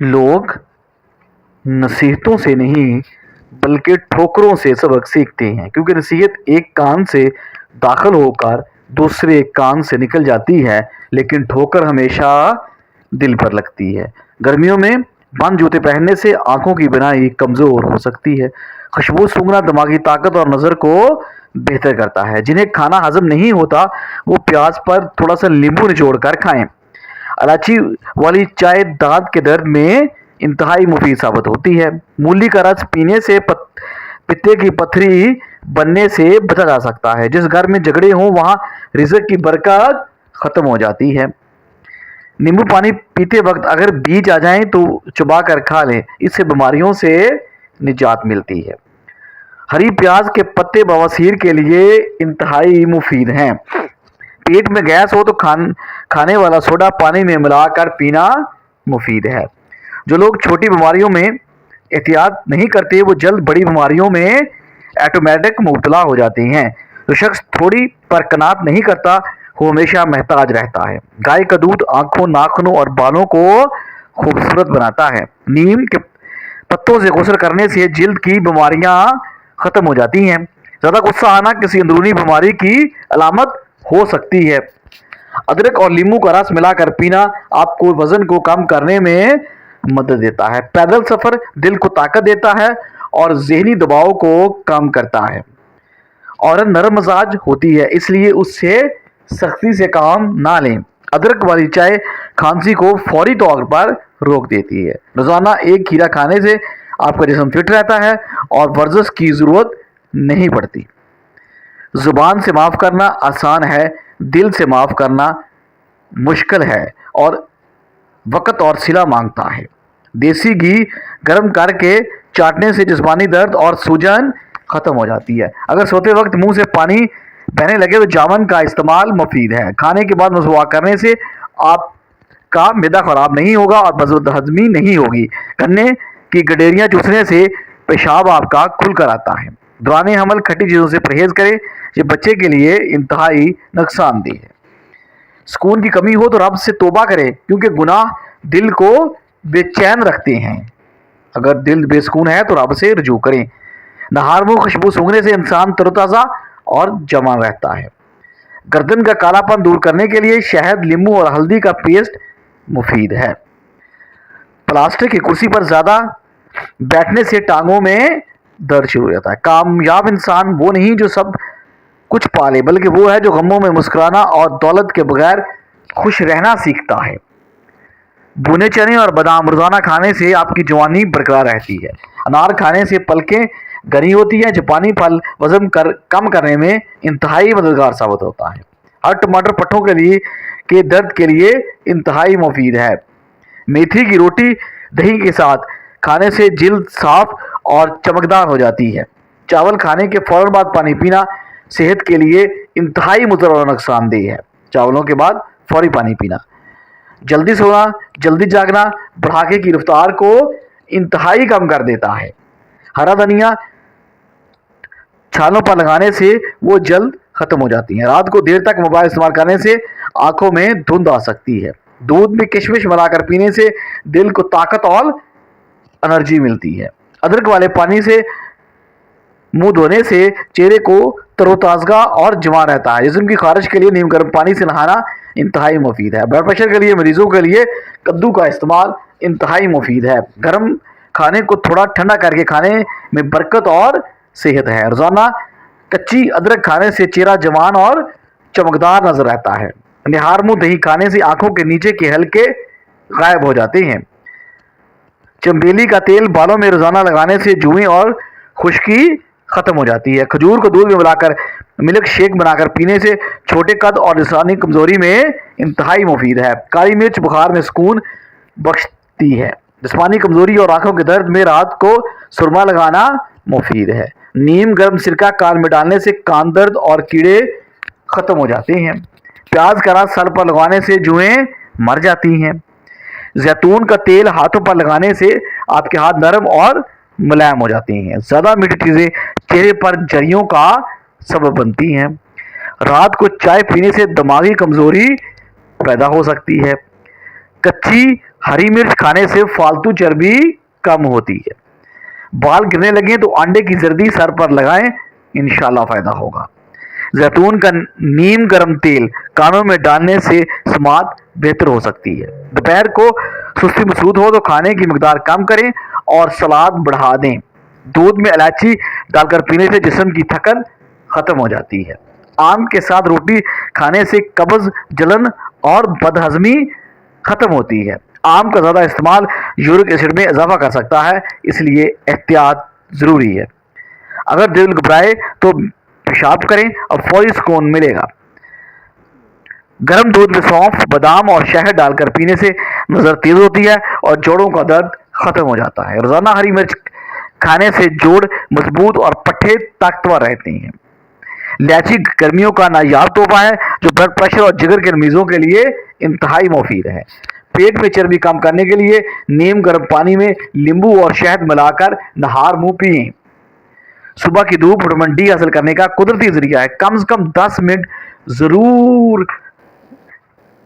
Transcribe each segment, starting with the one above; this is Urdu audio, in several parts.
لوگ نصیحتوں سے نہیں بلکہ ٹھوکروں سے سبق سیکھتے ہیں، کیونکہ نصیحت ایک کان سے داخل ہو کر دوسرے کان سے نکل جاتی ہے، لیکن ٹھوکر ہمیشہ دل پر لگتی ہے۔ گرمیوں میں بند جوتے پہننے سے آنکھوں کی بینائی کمزور ہو سکتی ہے۔ خوشبو سونگھنا دماغی طاقت اور نظر کو بہتر کرتا ہے۔ جنہیں کھانا ہضم نہیں ہوتا وہ پیاز پر تھوڑا سا لیمبو نچوڑ کر کھائیں۔ الائچی والی چائے دانت کے درد میں انتہائی مفید ثابت ہوتی ہے۔ مولی کا رس پینے سے پتے کی پتھری بننے سے بچا جا سکتا ہے۔ جس گھر میں جھگڑے ہوں وہاں رزق کی برکت ختم ہو جاتی ہے۔ نیمبو پانی پیتے وقت اگر بیج آ جائیں تو چبا کر کھا لیں، اس سے بیماریوں سے نجات ملتی ہے۔ ہری پیاز کے پتے بواسیر کے لیے انتہائی مفید ہیں۔ پیٹ میں گیس ہو تو کھانے والا سوڈا پانی میں ملا کر پینا مفید ہے۔ جو لوگ چھوٹی بیماریوں میں احتیاط نہیں کرتے وہ جلد بڑی بیماریوں میں آٹومیٹک مبتلا ہو جاتے ہیں۔ جو شخص تھوڑی پر قناعت نہیں کرتا وہ ہمیشہ محتاج رہتا ہے۔ گائے کا دودھ آنکھوں، ناخنوں اور بالوں کو خوبصورت بناتا ہے۔ نیم کے پتوں سے غسل کرنے سے جلد کی بیماریاں ختم ہو جاتی ہیں۔ زیادہ غصہ آنا کسی اندرونی بیماری کی علامت ہو سکتی ہے۔ ادرک اور لیمو کا رس ملا کر پینا آپ کو وزن کو کم کرنے میں مدد دیتا ہے۔ پیدل سفر دل کو طاقت دیتا ہے اور ذہنی دباؤ کو کم کرتا ہے۔ عورت نرم مزاج ہوتی ہے، اس لیے اس سے سختی سے کام نہ لیں۔ ادرک والی چائے کھانسی کو فوری طور پر روک دیتی ہے۔ روزانہ ایک کھیرا کھانے سے آپ کا جسم فٹ رہتا ہے اور ورزش کی ضرورت نہیں پڑتی۔ زبان سے معاف کرنا آسان ہے، دل سے معاف کرنا مشکل ہے اور وقت اور صلہ مانگتا ہے۔ دیسی گھی گرم کر کے چاٹنے سے جسمانی درد اور سوجن ختم ہو جاتی ہے۔ اگر سوتے وقت منہ سے پانی بہنے لگے تو جامن کا استعمال مفید ہے۔ کھانے کے بعد مسواک کرنے سے آپ کا معدہ خراب نہیں ہوگا اور بد ہضمی نہیں ہوگی۔ گنے کی گڈیریاں چوسنے سے پیشاب آپ کا کھل کر آتا ہے۔ دوران حمل کھٹی چیزوں سے پرہیز کریں، یہ بچے کے لیے انتہائی نقصان دہ ہے۔ سکون کی کمی ہو تو رب سے توبہ کریں، کیونکہ گناہ دل کو بے چین رکھتے ہیں۔ اگر دل بے سکون ہے تو رب سے رجوع کریں۔ نہار منہ خوشبو سونگھنے سے انسان تر و تازہ اور جوان رہتا ہے۔ گردن کا کالا پن دور کرنے کے لیے شہد، لیمو اور ہلدی کا پیسٹ مفید ہے۔ پلاسٹک کی کرسی پر زیادہ بیٹھنے سے ٹانگوں میں درد شروع ہو جاتا ہے۔ کامیاب انسان وہ نہیں جو سب کچھ پالے، بلکہ وہ ہے جو غموں میں مسکرانا اور دولت کے بغیر خوش رہنا سیکھتا ہے۔ بھونے چنے اور بادام روزانہ کھانے سے آپ کی جوانی برقرار رہتی ہے۔ انار کھانے سے پلکیں گھنی ہوتی ہیں۔ جاپانی پھل وزن کم کرنے میں انتہائی مددگار ثابت ہوتا ہے۔ ہر ٹماٹر پٹھوں کے درد کے لیے انتہائی مفید ہے۔ میتھی کی روٹی دہی کے ساتھ کھانے سے جلد صاف اور چمکدار ہو جاتی ہے۔ چاول کھانے کے فوراً بعد پانی پینا صحت کے لیے انتہائی مضر اور نقصان دہ ہے۔ چاولوں کے بعد فوری پانی پینا۔ جلدی سونا، جلدی جاگنا بڑھاپے کی رفتار کو انتہائی کم کر دیتا ہے۔ ہرا دھنیا چھالوں پر لگانے سے وہ جلد ختم ہو جاتی ہیں۔ رات کو دیر تک موبائل استعمال کرنے سے آنکھوں میں دھند آ سکتی ہے۔ دودھ میں کشمش ملا کر پینے سے دل کو طاقت اور انرجی ملتی ہے۔ ادرک والے پانی سے منہ دھونے سے چہرے کو تر و تازہ اور جوان رہتا ہے۔ جسم کی خارش کے لیے نیم گرم پانی سے نہانا انتہائی مفید ہے۔ بلڈ پریشر کے لیے مریضوں کے لیے کدو کا استعمال انتہائی مفید ہے۔ گرم کھانے کو تھوڑا ٹھنڈا کر کے کھانے میں برکت اور صحت ہے۔ روزانہ کچی ادرک کھانے سے چہرہ جوان اور چمکدار نظر آتا ہے۔ نہار منہ دہی کھانے سے آنکھوں کے نیچے کے حلقے غائب ہو جاتے ہیں۔ چنبیلی کا تیل بالوں میں روزانہ لگانے سے جوئیں اور خشکی ختم ہو جاتی ہے۔ کھجور کو دودھ میں ملا کر ملک شیک بنا کر پینے سے چھوٹے قد اور جسمانی کمزوری میں انتہائی مفید ہے۔ کالی مرچ بخار میں سکون بخشتی ہے۔ جسمانی کمزوری اور آنکھوں کے درد میں رات کو سرما لگانا مفید ہے۔ نیم گرم سرکہ کان میں ڈالنے سے کان درد اور کیڑے ختم ہو جاتے ہیں۔ پیاز کا رس سر پر لگانے سے جوئیں مر جاتی ہیں۔ زیتون کا تیل ہاتھوں پر لگانے سے آپ کے ہاتھ نرم اور ملائم ہو جاتے ہیں۔ زیادہ میٹھی چیزیں چہرے پر جریوں کا سبب بنتی ہیں۔ رات کو چائے پینے سے دماغی کمزوری پیدا ہو سکتی ہے۔ کچی ہری مرچ کھانے سے فالتو چربی کم ہوتی ہے۔ بال گرنے لگیں تو انڈے کی زردی سر پر لگائیں، انشاءاللہ فائدہ ہوگا۔ زیتون کا نیم گرم تیل کانوں میں ڈالنے سے سماعت بہتر ہو سکتی ہے۔ دوپہر کو سستی مسعود ہو تو کھانے کی مقدار کم کریں اور سلاد بڑھا دیں۔ دودھ میں الائچی ڈال کر پینے سے جسم کی تھکن ختم ہو جاتی ہے۔ آم کے ساتھ روٹی کھانے سے قبض، جلن اور بدہضمی ختم ہوتی ہے۔ آم کا زیادہ استعمال یورک ایسڈ میں اضافہ کر سکتا ہے، اس لیے احتیاط ضروری ہے۔ اگر دل گھبرائے تو پیشاب کریں اور فوری سکون ملے گا۔ گرم دودھ میں سونف، بادام اور شہد ڈال کر پینے سے نظر تیز ہوتی ہے اور جوڑوں کا درد ختم ہو جاتا ہے۔ روزانہ ہری مرچ کھانے سے جوڑ مضبوط اور پٹھے طاقتور رہتے ہیں۔ الائچی گرمیوں کا نایاب تحفہ ہے جو بلڈ پریشر اور جگر کے مریضوں کے لیے انتہائی مفید ہے۔ پیٹ میں چربی کم کرنے کے لیے نیم گرم پانی میں لیمبو اور شہد ملا کر نہار منہ پئیں۔ صبح کی دھوپ وٹامن ڈی حاصل کرنے کا قدرتی ذریعہ ہے۔ کم سے کم 10 منٹ ضرور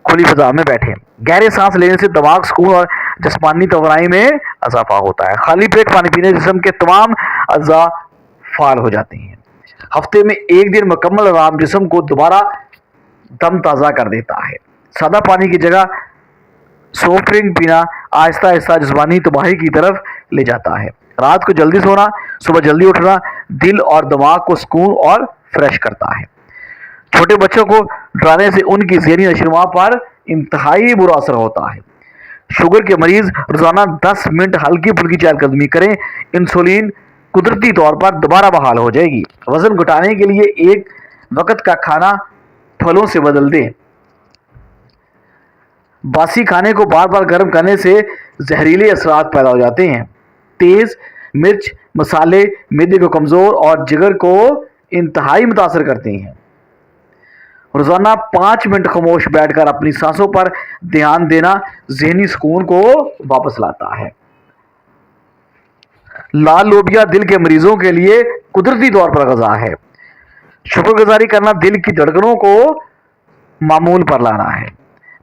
کھلی فضا میں بیٹھیں۔ گہرے سانس لینے سے دماغ سکون اور جسمانی توانائی میں اضافہ ہوتا ہے۔ خالی پیٹ پانی پینے سے جسم کے تمام اعضاء فعال ہو جاتے ہیں۔ ہفتے میں ایک دن مکمل آرام جسم کو دوبارہ دم تازہ کر دیتا ہے۔ سادہ پانی کی جگہ سافٹ ڈرنک پینا آہستہ آہستہ جسمانی تباہی کی طرف لے جاتا ہے۔ رات کو جلدی سونا، صبح جلدی اٹھنا دل اور دماغ کو سکون اور فریش کرتا ہے۔ چھوٹے بچوں کو ڈرانے سے ان کی ذہنی نشوونما پر انتہائی برا اثر ہوتا ہے۔ شوگر کے مریض روزانہ 10 منٹ ہلکی پھلکی چہل قدمی کریں، انسولین قدرتی طور پر دوبارہ بحال ہو جائے گی۔ وزن گھٹانے کے لیے ایک وقت کا کھانا پھلوں سے بدل دیں۔ باسی کھانے کو بار بار گرم کرنے سے زہریلے اثرات پیدا ہو جاتے ہیں۔ تیز مرچ مسالے معدے کو کمزور اور جگر کو انتہائی متاثر کرتے ہیں۔ روزانہ 5 منٹ خاموش بیٹھ کر اپنی سانسوں پر دھیان دینا ذہنی سکون کو واپس لاتا ہے۔ لال لوبیا دل کے مریضوں کے لیے قدرتی طور پر غذا ہے۔ شکر گزاری کرنا دل کی دھڑکنوں کو معمول پر لانا ہے۔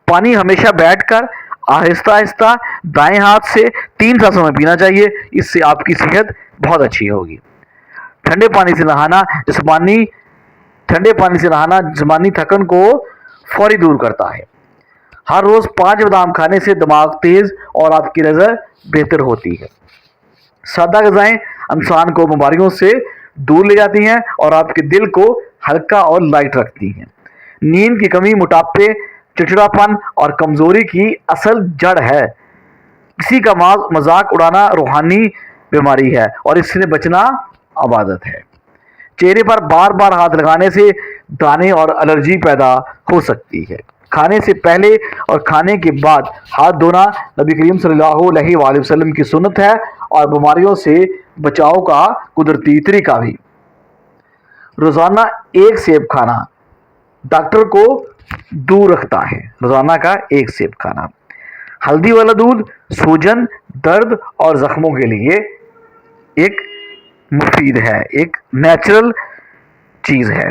پانی ہمیشہ بیٹھ کر آہستہ آہستہ دائیں ہاتھ سے 3 سانسوں میں پینا چاہیے، اس سے آپ کی صحت بہت اچھی ہوگی۔ ٹھنڈے پانی سے نہانا جسمانی تھکن کو فوری دور کرتا ہے۔ ہر روز 5 بادام کھانے سے دماغ تیز اور آپ کی نظر بہتر ہوتی ہے۔ سادہ غذائیں انسان کو بیماریوں سے دور لے جاتی ہیں اور آپ کے دل کو ہلکا اور لائٹ رکھتی ہیں۔ نیند کی کمی موٹاپے، چڑچڑاپن اور کمزوری کی اصل جڑ ہے۔ کسی کا مذاق اڑانا روحانی بیماری ہے اور اس سے بچنا عبادت ہے۔ چہرے پر بار بار ہاتھ لگانے سے دانے اور الرجی پیدا ہو سکتی ہے۔ کھانے سے پہلے اور کھانے کے بعد ہاتھ دھونا نبی کریم صلی اللہ علیہ وآلہ وسلم کی سنت ہے اور بیماریوں سے بچاؤ کا قدرتی طریقہ بھی۔ روزانہ 1 سیب کھانا ڈاکٹر کو دور رکھتا ہے۔ روزانہ کا 1 سیب کھانا۔ ہلدی والا دودھ سوجن، درد اور زخموں کے لیے ایک مفید ہے، ایک نیچرل چیز ہے۔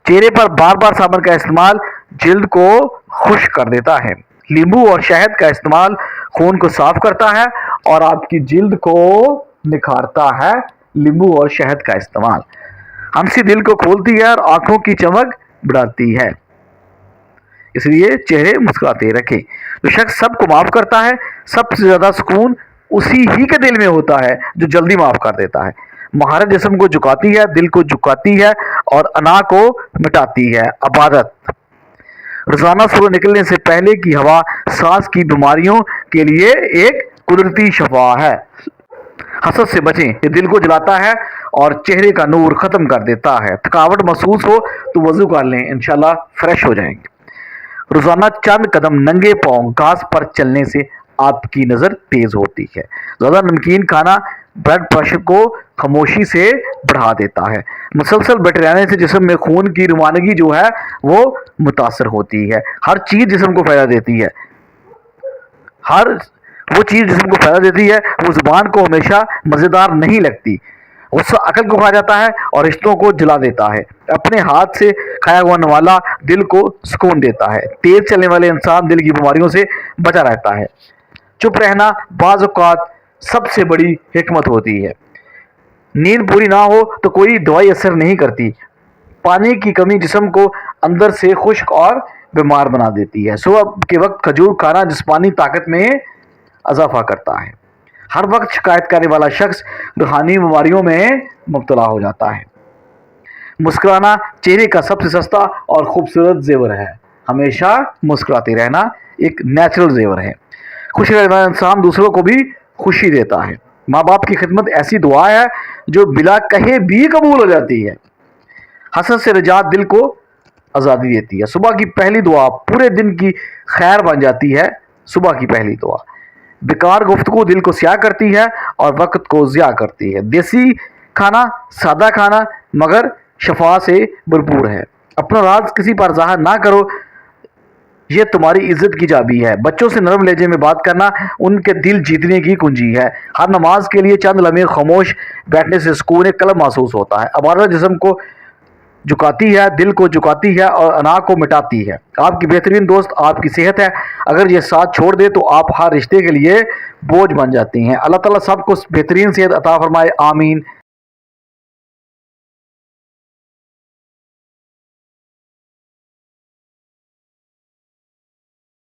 چہرے پر بار بار صابن کا استعمال جلد کو خشک کر دیتا ہے۔ لیمبو اور شہد کا استعمال خون کو صاف کرتا ہے اور آپ کی جلد کو نکھارتا ہے۔ لیمبو اور شہد کا استعمال ہنسی دل کو کھولتی ہے اور آنکھوں کی چمک بڑھاتی ہے، اس لیے چہرے مسکراتے رکھیں۔ جو شخص سب کو معاف کرتا ہے، سب سے زیادہ سکون اسی ہی کے دل میں ہوتا ہے جو جلدی معاف کر دیتا ہے۔ مہارت جسم کو جھکاتی ہے، دل کو جھکاتی ہے اور انا کو مٹاتی ہے۔ عبادت روزانہ صبح نکلنے سے پہلے کی ہوا سانس کی بیماریوں کے لیے ایک قدرتی شفا ہے۔ حسد سے بچیں، یہ دل کو جلاتا ہے اور چہرے کا نور ختم کر دیتا ہے۔ تھکاوٹ محسوس ہو تو وضو کر لیں، انشاءاللہ فریش ہو جائیں گے۔ روزانہ چند قدم ننگے پاؤں گھاس پر چلنے سے آپ کی نظر تیز ہوتی ہے۔ زیادہ نمکین کھانا بلڈ پریشر کو خاموشی سے بڑھا دیتا ہے۔ مسلسل بیٹھے رہنے سے جسم میں خون کی روانگی جو ہے وہ متاثر ہوتی ہے۔ ہر چیز جسم کو فائدہ دیتی ہے، وہ زبان کو ہمیشہ مزیدار نہیں لگتی۔ غصہ عقل کو کھا جاتا ہے اور رشتوں کو جلا دیتا ہے۔ اپنے ہاتھ سے کھایا ہوا نوالا دل کو سکون دیتا ہے۔ تیز چلنے والے انسان دل کی بیماریوں سے بچا رہتا ہے۔ چپ رہنا بعض اوقات سب سے بڑی حکمت ہوتی ہے۔ نیند پوری نہ ہو تو کوئی دوائی اثر نہیں کرتی۔ پانی کی کمی جسم کو اندر سے خشک اور بیمار بنا دیتی ہے۔ صبح کے وقت کھجور کھانا جسمانی طاقت میں اضافہ کرتا ہے۔ ہر وقت شکایت کرنے والا شخص روحانی بیماریوں میں مبتلا ہو جاتا ہے۔ مسکرانا چہرے کا سب سے سستا اور خوبصورت زیور ہے۔ ہمیشہ مسکراتے رہنا ایک نیچرل زیور ہے۔ خوشی رہنے والا انسان دوسروں کو بھی خوشی دیتا ہے۔ ماں باپ کی خدمت ایسی دعا ہے جو بلا کہے بھی قبول ہو جاتی ہے۔ حسد سے نجات دل کو آزادی دیتی ہے۔ صبح کی پہلی دعا پورے دن کی خیر بن جاتی ہے۔ صبح کی پہلی دعا بیکار گفتگو دل کو سیاہ کرتی ہے اور وقت کو ضیاع کرتی ہے۔ دیسی کھانا سادہ کھانا مگر شفا سے بھرپور ہے۔ اپنا راز کسی پر ظاہر نہ کرو، یہ تمہاری عزت کی چابی ہے۔ بچوں سے نرم لہجے میں بات کرنا ان کے دل جیتنے کی کنجی ہے۔ ہر نماز کے لیے چند لمحے خاموش بیٹھنے سے سکون قلب محسوس ہوتا ہے۔ عبادت جسم کو جھکاتی ہے، دل کو جھکاتی ہے اور انا کو مٹاتی ہے۔ آپ کی بہترین دوست آپ کی صحت ہے۔ اگر یہ ساتھ چھوڑ دے تو آپ ہر رشتے کے لیے بوجھ بن جاتی ہیں۔ اللہ تعالیٰ سب کو بہترین صحت عطا فرمائے، آمین۔